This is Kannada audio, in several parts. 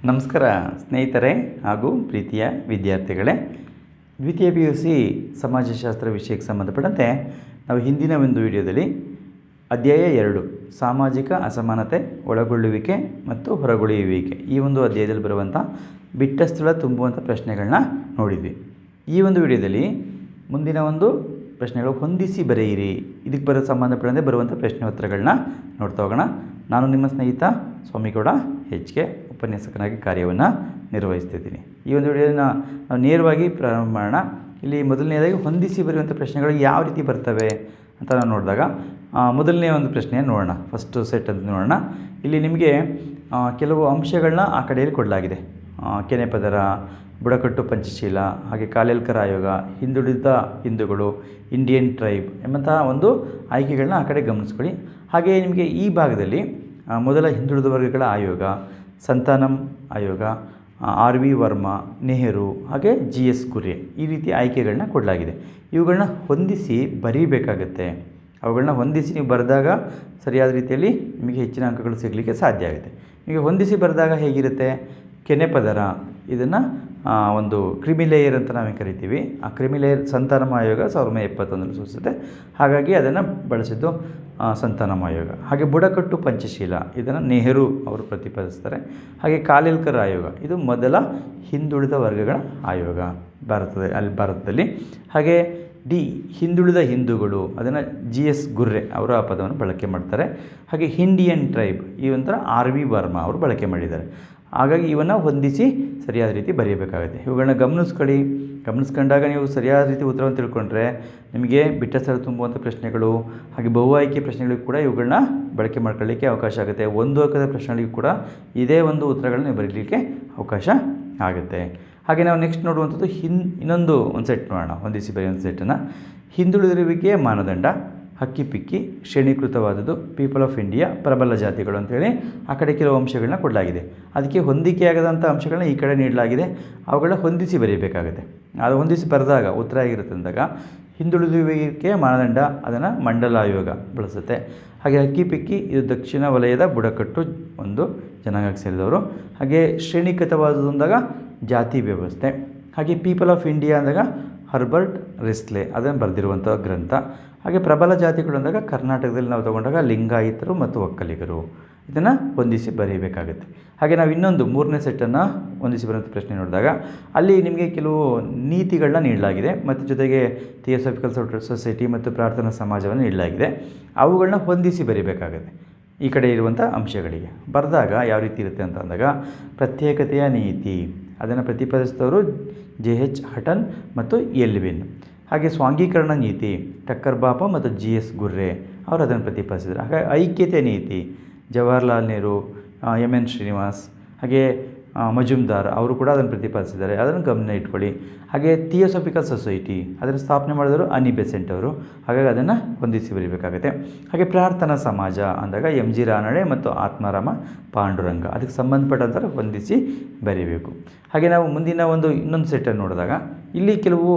ನಮಸ್ಕಾರ ಸ್ನೇಹಿತರೆ ಹಾಗೂ ಪ್ರೀತಿಯ ವಿದ್ಯಾರ್ಥಿಗಳೇ. ದ್ವಿತೀಯ PUC ಸಮಾಜಶಾಸ್ತ್ರ ವಿಷಯಕ್ಕೆ ಸಂಬಂಧಪಟ್ಟಂತೆ ನಾವು ಹಿಂದಿನ ಒಂದು ವಿಡಿಯೋದಲ್ಲಿ ಅಧ್ಯಾಯ 2 ಸಾಮಾಜಿಕ ಅಸಮಾನತೆ, ಒಳಗೊಳ್ಳುವಿಕೆ ಮತ್ತು ಹೊರಗುಳಿಯುವಿಕೆ ಈ ಒಂದು ಅಧ್ಯಾಯದಲ್ಲಿ ಬರುವಂಥ ಬಿಟ್ಟ ಸ್ಥಳ ತುಂಬುವಂಥ ಪ್ರಶ್ನೆಗಳನ್ನ ನೋಡಿದ್ವಿ. ಈ ಒಂದು ವಿಡಿಯೋದಲ್ಲಿ ಮುಂದಿನ ಒಂದು ಪ್ರಶ್ನೆಗಳು ಹೊಂದಿಸಿ ಬರೆಯಿರಿ, ಇದಕ್ಕೆ ಸಂಬಂಧಪಟ್ಟಂತೆ ಬರುವಂಥ ಪ್ರಶ್ನೆ ಉತ್ತರಗಳನ್ನ ನೋಡ್ತಾ ಹೋಗೋಣ. ನಾನು ನಿಮ್ಮ ಸ್ನೇಹಿತ ಸ್ವಾಮಿಗೌಡ HK ಉಪನ್ಯಾಸಕನಾಗಿ ಕಾರ್ಯವನ್ನು ನಿರ್ವಹಿಸ್ತಿದ್ದೀನಿ. ಈ ಒಂದು ವಿಡಿಯೋನ ನಾವು ನೇರವಾಗಿ ಪ್ರಾರಂಭ ಮಾಡೋಣ. ಇಲ್ಲಿ ಮೊದಲನೇದಾಗಿ ಹೊಂದಿಸಿ ಬರೆಯುವಂಥ ಪ್ರಶ್ನೆಗಳು ಯಾವ ರೀತಿ ಬರ್ತವೆ ಅಂತ ನಾವು ನೋಡಿದಾಗ ಮೊದಲನೇ ಒಂದು ಪ್ರಶ್ನೆಯನ್ನು ನೋಡೋಣ. ಫಸ್ಟು ಸೆಟ್ ಅಂತ ನೋಡೋಣ. ಇಲ್ಲಿ ನಿಮಗೆ ಕೆಲವು ಅಂಶಗಳನ್ನ ಆ ಕಡೆಯಲ್ಲಿ ಕೊಡಲಾಗಿದೆ. ಕೆನೆ ಪದರ, ಬುಡಕಟ್ಟು ಪಂಚಶೀಲ, ಹಾಗೆ ಕಾಲೇಲ್ಕರ್ ಆಯೋಗ, ಹಿಂದುಳಿದ ಹಿಂದೂಗಳು, ಇಂಡಿಯನ್ ಟ್ರೈಬ್ ಎಂಬಂತಹ ಒಂದು ಆಯ್ಕೆಗಳನ್ನ ಆ ಕಡೆ ಗಮನಿಸ್ಕೊಳ್ಳಿ. ಹಾಗೆಯೇ ನಿಮಗೆ ಈ ಭಾಗದಲ್ಲಿ ಮೊದಲ ಹಿಂದುಳಿದ ವರ್ಗಗಳ ಆಯೋಗ, ಸಂತಾನಂ ಆಯೋಗ, RV ವರ್ಮಾ, ನೆಹರು, ಹಾಗೆ GS ಗುರ್ರೆ ಈ ರೀತಿ ಆಯ್ಕೆಗಳನ್ನ ಕೊಡಲಾಗಿದೆ. ಇವುಗಳನ್ನ ಹೊಂದಿಸಿ ಬರೀಬೇಕಾಗತ್ತೆ. ಅವುಗಳನ್ನ ಹೊಂದಿಸಿ ನೀವು ಬರೆದಾಗ ಸರಿಯಾದ ರೀತಿಯಲ್ಲಿ ನಿಮಗೆ ಹೆಚ್ಚಿನ ಅಂಕಗಳು ಸಿಗಲಿಕ್ಕೆ ಸಾಧ್ಯ ಆಗುತ್ತೆ. ನಿಮಗೆ ಹೊಂದಿಸಿ ಬರೆದಾಗ ಹೇಗಿರುತ್ತೆ? ಕೆನೆ ಪದರ ಇದನ್ನು ಒಂದು ಕ್ರಿಮಿಲೇಯರ್ ಅಂತ ನಾವೇ ಕರಿತೀವಿ. ಆ ಕ್ರಿಮಿಲೇಯರ್ ಸಂತಾನಂ ಆಯೋಗ 1971 ಸೂಚಿಸುತ್ತೆ. ಹಾಗಾಗಿ ಅದನ್ನು ಬಳಸಿದ್ದು ಸಂತಾನಂ ಆಯೋಗ. ಹಾಗೆ ಬುಡಕಟ್ಟು ಪಂಚಶೀಲ ಇದನ್ನು ನೆಹರು ಅವರು ಪ್ರತಿಪಾದಿಸ್ತಾರೆ. ಹಾಗೆ ಕಾಲೇಲ್ಕರ್ ಆಯೋಗ ಇದು ಮೊದಲ ಹಿಂದುಳಿದ ವರ್ಗಗಳ ಆಯೋಗ ಭಾರತದಲ್ಲಿ. ಹಾಗೆ D ಹಿಂದುಳಿದ ಹಿಂದೂಗಳು ಅದನ್ನು GS ಗುರ್ರೆ ಅವರು ಆ ಪದವನ್ನು ಬಳಕೆ ಮಾಡ್ತಾರೆ. ಹಾಗೆ ಇಂಡಿಯನ್ ಟ್ರೈಬ್ ಈ ಒಂಥರ RV ವರ್ಮಾ ಅವರು ಬಳಕೆ ಮಾಡಿದ್ದಾರೆ. ಹಾಗಾಗಿ ಇವನ್ನು ಹೊಂದಿಸಿ ಸರಿಯಾದ ರೀತಿ ಬರೆಯಬೇಕಾಗುತ್ತೆ. ಇವುಗಳನ್ನ ಗಮನಿಸ್ಕೊಂಡಾಗ ನೀವು ಸರಿಯಾದ ರೀತಿ ಉತ್ತರವನ್ನು ತಿಳ್ಕೊಂಡ್ರೆ ನಿಮಗೆ ಬಿಟ್ಟ ಸ್ಥಳ ತುಂಬುವಂಥ ಪ್ರಶ್ನೆಗಳು ಹಾಗೆ ಬಹು ಆಯ್ಕೆ ಪ್ರಶ್ನೆಗಳಿಗೂ ಕೂಡ ಇವುಗಳನ್ನ ಬಳಕೆ ಮಾಡ್ಕೊಳ್ಳಿಕ್ಕೆ ಅವಕಾಶ ಆಗುತ್ತೆ. ಒಂದು ಅಂಕದ ಪ್ರಶ್ನೆಗಳಿಗೂ ಕೂಡ ಇದೇ ಒಂದು ಉತ್ತರಗಳನ್ನ ಬರೀಲಿಕ್ಕೆ ಅವಕಾಶ ಆಗುತ್ತೆ. ಹಾಗೆ ನಾವು ನೆಕ್ಸ್ಟ್ ನೋಡುವಂಥದ್ದು ಇನ್ನೊಂದು ಸೆಟ್ ನೋಡೋಣ. ಹೊಂದಿಸಿ ಬರೆಯುವಂಥ ಸೆಟ್ಟನ್ನು ಹಿಂದುಳಿದಿರುವಿಕೆಯ ಮಾನದಂಡ, ಹಕ್ಕಿಪಿಕ್ಕಿ, ಶ್ರೇಣೀಕೃತವಾದದ್ದು, ಪೀಪಲ್ ಆಫ್ ಇಂಡಿಯಾ, ಪ್ರಬಲ ಜಾತಿಗಳು ಅಂತೇಳಿ ಆ ಕಡೆ ಕೆಲವು ಅಂಶಗಳನ್ನ ಕೊಡಲಾಗಿದೆ. ಅದಕ್ಕೆ ಹೊಂದಿಕೆಯಾಗದಂಥ ಅಂಶಗಳನ್ನ ಈ ಕಡೆ ನೀಡಲಾಗಿದೆ. ಅವುಗಳನ್ನ ಹೊಂದಿಸಿ ಬರೀಬೇಕಾಗುತ್ತೆ. ಅದು ಹೊಂದಿಸಿ ಬರೆದಾಗ ಉತ್ತರ ಆಗಿರುತ್ತೆ ಅಂದಾಗ ಹಿಂದುಳಿದುವಿಕೆಯ ಮಾನದಂಡ ಅದನ್ನು ಮಂಡಲ ಆಯೋಗ ಬಳಸುತ್ತೆ. ಹಾಗೆ ಹಕ್ಕಿಪಿಕ್ಕಿ ಇದು ದಕ್ಷಿಣ ವಲಯದ ಬುಡಕಟ್ಟು ಒಂದು ಜನಾಂಗಕ್ಕೆ ಸೇರಿದವರು. ಹಾಗೆ ಶ್ರೇಣೀಕೃತವಾದದ್ದು ಅಂದಾಗ ಜಾತಿ ವ್ಯವಸ್ಥೆ. ಹಾಗೆ ಪೀಪಲ್ ಆಫ್ ಇಂಡಿಯಾ ಅಂದಾಗ ಹರ್ಬರ್ಟ್ ರಿಸ್ಲೆ ಅದನ್ನು ಬರೆದಿರುವಂಥ ಗ್ರಂಥ. ಹಾಗೆ ಪ್ರಬಲ ಜಾತಿಗಳು ಅಂದಾಗ ಕರ್ನಾಟಕದಲ್ಲಿ ನಾವು ತಗೊಂಡಾಗ ಲಿಂಗಾಯತರು ಮತ್ತು ಒಕ್ಕಲಿಗರು ಇದನ್ನು ಹೊಂದಿಸಿ ಬರೀಬೇಕಾಗುತ್ತೆ. ಹಾಗೆ ನಾವು ಇನ್ನೊಂದು ಮೂರನೇ ಸೆಟ್ಟನ್ನು ಹೊಂದಿಸಿ ಬರುವಂಥ ಪ್ರಶ್ನೆ ನೋಡಿದಾಗ ಅಲ್ಲಿ ನಿಮಗೆ ಕೆಲವು ನೀತಿಗಳನ್ನ ನೀಡಲಾಗಿದೆ ಮತ್ತು ಜೊತೆಗೆ ಥಿಯೋಸಾಫಿಕಲ್ ಸೊಸೈಟಿ ಮತ್ತು ಪ್ರಾರ್ಥನಾ ಸಮಾಜವನ್ನು ನೀಡಲಾಗಿದೆ. ಅವುಗಳನ್ನ ಹೊಂದಿಸಿ ಬರೀಬೇಕಾಗುತ್ತೆ ಈ ಕಡೆ ಇರುವಂಥ ಅಂಶಗಳಿಗೆ. ಬರೆದಾಗ ಯಾವ ರೀತಿ ಇರುತ್ತೆ ಅಂತ ಅಂದಾಗ ಪ್ರತ್ಯೇಕತೆಯ ನೀತಿ ಅದನ್ನು ಪ್ರತಿಪಾದಿಸಿದವರು JH ಹಟನ್ ಮತ್ತು ಎಲ್ವಿನ್. ಹಾಗೆ ಸ್ವಾಂಗೀಕರಣ ನೀತಿ ಟಕ್ಕರ್ ಬಾಪ ಮತ್ತು GS ಗುರ್ರೆ ಅವರು ಅದನ್ನು ಪ್ರತಿಪಾದಿಸಿದರು. ಹಾಗೆ ಐಕ್ಯತೆ ನೀತಿ ಜವಾಹರ್ಲಾಲ್ ನೆಹರು, MN ಶ್ರೀನಿವಾಸ್, ಹಾಗೆ ಮಜುಮ್ದಾರ್ ಅವರು ಕೂಡ ಅದನ್ನು ಪ್ರತಿಪಾದಿಸಿದ್ದಾರೆ. ಅದನ್ನು ಗಮನ ಇಟ್ಕೊಳ್ಳಿ. ಹಾಗೆ ಥಿಯೋಸಾಫಿಕಲ್ ಸೊಸೈಟಿ ಅದನ್ನು ಸ್ಥಾಪನೆ ಮಾಡಿದವರು ಅನಿ ಬೆಸೆಂಟ್ ಅವರು. ಹಾಗಾಗಿ ಅದನ್ನು ಹೊಂದಿಸಿ ಬರೀಬೇಕಾಗುತ್ತೆ. ಹಾಗೆ ಪ್ರಾರ್ಥನಾ ಸಮಾಜ ಅಂದಾಗ MG ರಾನಡೆ ಮತ್ತು ಆತ್ಮಾರಾಮ ಪಾಂಡುರಂಗ ಅದಕ್ಕೆ ಸಂಬಂಧಪಟ್ಟಂಥ ಹೊಂದಿಸಿ ಬರೀಬೇಕು. ಹಾಗೆ ನಾವು ಮುಂದಿನ ಇನ್ನೊಂದು ಸೆಟ್ಟನ್ನು ನೋಡಿದಾಗ ಇಲ್ಲಿ ಕೆಲವು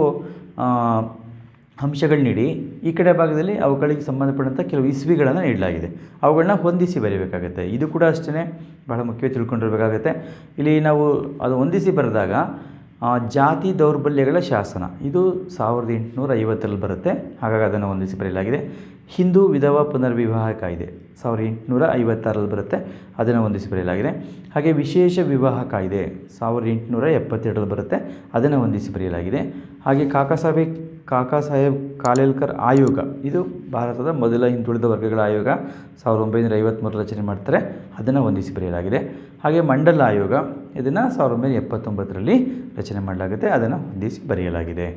ಅಂಶಗಳು ನೀಡಿ ಈ ಕಡೆ ಭಾಗದಲ್ಲಿ ಅವುಗಳಿಗೆ ಸಂಬಂಧಪಟ್ಟಂಥ ಕೆಲವು ಇಸ್ವಿಗಳನ್ನು ನೀಡಲಾಗಿದೆ. ಅವುಗಳನ್ನ ಹೊಂದಿಸಿ ಬರೀಬೇಕಾಗುತ್ತೆ. ಇದು ಕೂಡ ಅಷ್ಟೇ ಬಹಳ ಮುಖ್ಯವಾಗಿ ತಿಳ್ಕೊಂಡಿರಬೇಕಾಗುತ್ತೆ. ಇಲ್ಲಿ ನಾವು ಅದು ಹೊಂದಿಸಿ ಬರೆದಾಗ ಜಾತಿ ದೌರ್ಬಲ್ಯಗಳ ಶಾಸನ ಇದು 1850ರಲ್ಲಿ ಬರುತ್ತೆ. ಹಾಗಾಗಿ ಅದನ್ನು ಹೊಂದಿಸಿ ಬರೆಯಲಾಗಿದೆ. ಹಿಂದೂ ವಿಧವಾ ಪುನರ್ವಿವಾಹ ಕಾಯ್ದೆ 1856ರಲ್ಲಿ ಬರುತ್ತೆ. ಅದನ್ನು ಹೊಂದಿಸಿ ಬರೆಯಲಾಗಿದೆ. ಹಾಗೆ ವಿಶೇಷ ವಿವಾಹ ಕಾಯ್ದೆ 1872ರಲ್ಲಿ ಬರುತ್ತೆ. ಅದನ್ನು ಹೊಂದಿಸಿ ಬರೆಯಲಾಗಿದೆ. ಹಾಗೆ ಕಾಕಾ ಸಾಹೇಬ್ ಕಾಲೇಲ್ಕರ್ ಆಯೋಗ ಇದು ಭಾರತದ ಮೊದಲ ಹಿಂದುಳಿದ ವರ್ಗಗಳ ಆಯೋಗ 1953 ರಚನೆ ಮಾಡ್ತಾರೆ. ಅದನ್ನು ಹೊಂದಿಸಿ ಬರೆಯಲಾಗಿದೆ. ಹಾಗೆ ಮಂಡಲ ಆಯೋಗ ಇದನ್ನು 1979ರಲ್ಲಿ ರಚನೆ ಮಾಡಲಾಗುತ್ತೆ. ಅದನ್ನು ಹೊಂದಿಸಿ ಬರೆಯಲಾಗಿದೆ.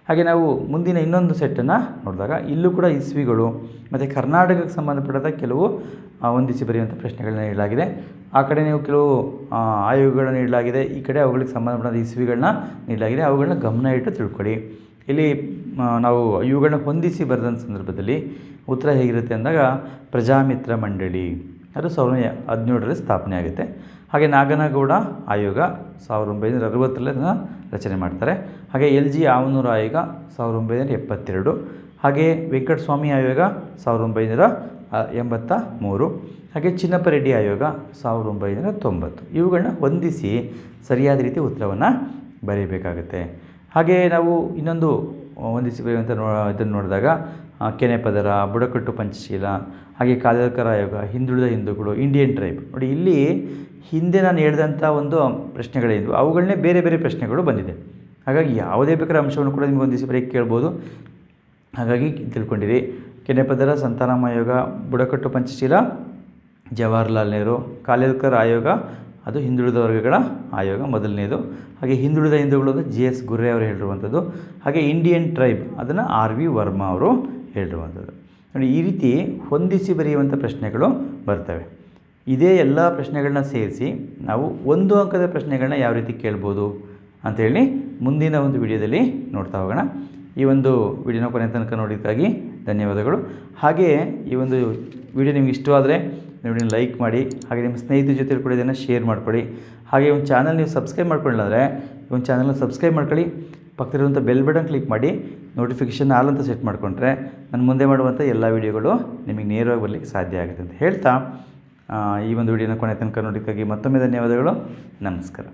ಹಾಗೆ ನಾವು ಮುಂದಿನ ಇನ್ನೊಂದು ಸೆಟ್ಟನ್ನು ನೋಡಿದಾಗ ಇಲ್ಲೂ ಕೂಡ ಇಸ್ವಿಗಳು ಮತ್ತು ಕರ್ನಾಟಕಕ್ಕೆ ಸಂಬಂಧಪಟ್ಟ ಕೆಲವು ಹೊಂದಿಸಿ ಬರೆಯುವಂಥ ಪ್ರಶ್ನೆಗಳನ್ನ ನೀಡಲಾಗಿದೆ. ಆ ಕಡೆ ನೀವು ಕೆಲವು ಆಯೋಗಗಳನ್ನ ನೀಡಲಾಗಿದೆ. ಈ ಕಡೆ ಅವುಗಳಿಗೆ ಸಂಬಂಧಪಟ್ಟ ಇಸ್ವಿಗಳನ್ನ ನೀಡಲಾಗಿದೆ. ಅವುಗಳನ್ನ ಗಮನ ಇಟ್ಟು ತಿಳ್ಕೊಳ್ಳಿ. ಇಲ್ಲಿ ನಾವು ಇವುಗಳನ್ನ ಹೊಂದಿಸಿ ಬರೆದಂಥ ಸಂದರ್ಭದಲ್ಲಿ ಉತ್ತರ ಹೇಗಿರುತ್ತೆ ಅಂದಾಗ ಪ್ರಜಾಮಿತ್ರ ಮಂಡಳಿ ಅದು 1917ರಲ್ಲಿ ಸ್ಥಾಪನೆ ಆಗುತ್ತೆ. ಹಾಗೆ ನಾಗನಗೌಡ ಆಯೋಗ 1960ರಲ್ಲಿ ಅದನ್ನು ರಚನೆ ಮಾಡ್ತಾರೆ. ಹಾಗೆ LG ಆವನೂರು ಆಯೋಗ 1972. ಹಾಗೆ ವೆಂಕಟಸ್ವಾಮಿ ಆಯೋಗ 1983, ಹಾಗೆ ಚಿನ್ನಪ್ಪ ರೆಡ್ಡಿ ಆಯೋಗ 1990. ಇವುಗಳನ್ನ ಹೊಂದಿಸಿ ಸರಿಯಾದ ರೀತಿ ಉತ್ತರವನ್ನು ಬರೀಬೇಕಾಗುತ್ತೆ. ಹಾಗೆ ನಾವು ಇನ್ನೊಂದು ಹೊಂದಿಸಿ ಬರೆಯುವಂಥ ಇದನ್ನು ನೋಡಿದಾಗ ಕೆನೆಪದರ, ಬುಡಕಟ್ಟು ಪಂಚಶೀಲ, ಹಾಗೆ ಕಾಲೇಲ್ಕರ್ ಆಯೋಗ, ಹಿಂದುಳಿದ ಹಿಂದೂಗಳು, ಇಂಡಿಯನ್ ಟ್ರೈಬ್. ನೋಡಿ, ಇಲ್ಲಿ ಹಿಂದೆ ನಾನು ಹೇಳಿದಂಥ ಒಂದು ಪ್ರಶ್ನೆಗಳೇನಿದ್ವು ಅವುಗಳನ್ನೇ ಬೇರೆ ಬೇರೆ ಪ್ರಶ್ನೆಗಳು ಬಂದಿದೆ. ಹಾಗಾಗಿ ಯಾವುದೇ ಬೇಕಾದ ಅಂಶವನ್ನು ಕೂಡ ನಿಮಗೆ ಹೊಂದಿಸಿ ಬರೆಯೋಕ್ಕೆ ಕೇಳ್ಬೋದು. ಹಾಗಾಗಿ ತಿಳ್ಕೊಂಡಿರಿ. ಕೆನೆಪದರ, ಸಂತಾನಮ್ ಆಯೋಗ, ಬುಡಕಟ್ಟು ಪಂಚಶೀಲ ಜವಾಹರ್ಲಾಲ್ ನೆಹರು, ಕಾಲೇಲ್ಕರ್ ಆಯೋಗ ಅದು ಹಿಂದುಳಿದ ವರ್ಗಗಳ ಆಯೋಗ ಮೊದಲನೇದು. ಹಾಗೆ ಹಿಂದುಳಿದ ಹಿಂದೂಗಳು ಅಂದರೆ JS ಗುರ್ರೆ ಅವರು ಹೇಳಿರುವಂಥದ್ದು. ಹಾಗೆ ಇಂಡಿಯನ್ ಟ್ರೈಬ್ ಅದನ್ನು RV ವರ್ಮಾ ಅವರು ಹೇಳಿರುವಂಥದ್ದು. ನೋಡಿ, ಈ ರೀತಿ ಹೊಂದಿಸಿ ಬರೆಯುವಂಥ ಪ್ರಶ್ನೆಗಳು ಬರ್ತವೆ. ಇದೇ ಎಲ್ಲ ಪ್ರಶ್ನೆಗಳನ್ನ ಸೇರಿಸಿ ನಾವು 1 ಅಂಕದ ಪ್ರಶ್ನೆಗಳನ್ನ ಯಾವ ರೀತಿ ಕೇಳ್ಬೋದು ಅಂಥೇಳಿ ಮುಂದಿನ ಒಂದು ವಿಡಿಯೋದಲ್ಲಿ ನೋಡ್ತಾ ಹೋಗೋಣ. ಈ ಒಂದು ವಿಡಿಯೋನ ಕೊನೆ ತನಕ ನೋಡಿದ್ದಕ್ಕಾಗಿ ಧನ್ಯವಾದಗಳು. ಹಾಗೆ ಈ ಒಂದು ವಿಡಿಯೋ ನಿಮ್ಗೆ ಇಷ್ಟವಾದರೆ ವಿಡಿಯೋನ ಲೈಕ್ ಮಾಡಿ, ಹಾಗೆ ನಿಮ್ಮ ಸ್ನೇಹಿತರ ಜೊತೆ ಕೂಡ ಇದನ್ನು ಶೇರ್ ಮಾಡ್ಕೊಳ್ಳಿ. ಹಾಗೆ ಒಂದು ಚಾನಲ್ ನೀವು ಸಬ್ಸ್ಕ್ರೈಬ್ ಮಾಡ್ಕೊಳ್ಳಿಲ್ಲ ಒಂದು ಚಾನಲ್ನ ಸಬ್ಸ್ಕ್ರೈಬ್ ಮಾಡ್ಕೊಳ್ಳಿ. ಪಕ್ಕದಲ್ಲಿರುವಂಥ ಬೆಲ್ ಬಟನ್ ಕ್ಲಿಕ್ ಮಾಡಿ ನೋಟಿಫಿಕೇಷನ್ ಆಲ್ ಅಂತ ಸೆಟ್ ಮಾಡಿಕೊಂಡ್ರೆ ನಾನು ಮುಂದೆ ಮಾಡುವಂಥ ಎಲ್ಲ ವೀಡಿಯೋಗಳು ನಿಮಗೆ ನೇರವಾಗಿ ಬರಲಿಕ್ಕೆ ಸಾಧ್ಯ ಆಗುತ್ತೆ ಅಂತ ಹೇಳ್ತಾ ಈ ಒಂದು ವಿಡಿಯೋನ ಕೊನೆ ತನಕ ನೋಡೋದಕ್ಕಾಗಿ ಮತ್ತೊಮ್ಮೆ ಧನ್ಯವಾದಗಳು. ನಮಸ್ಕಾರ.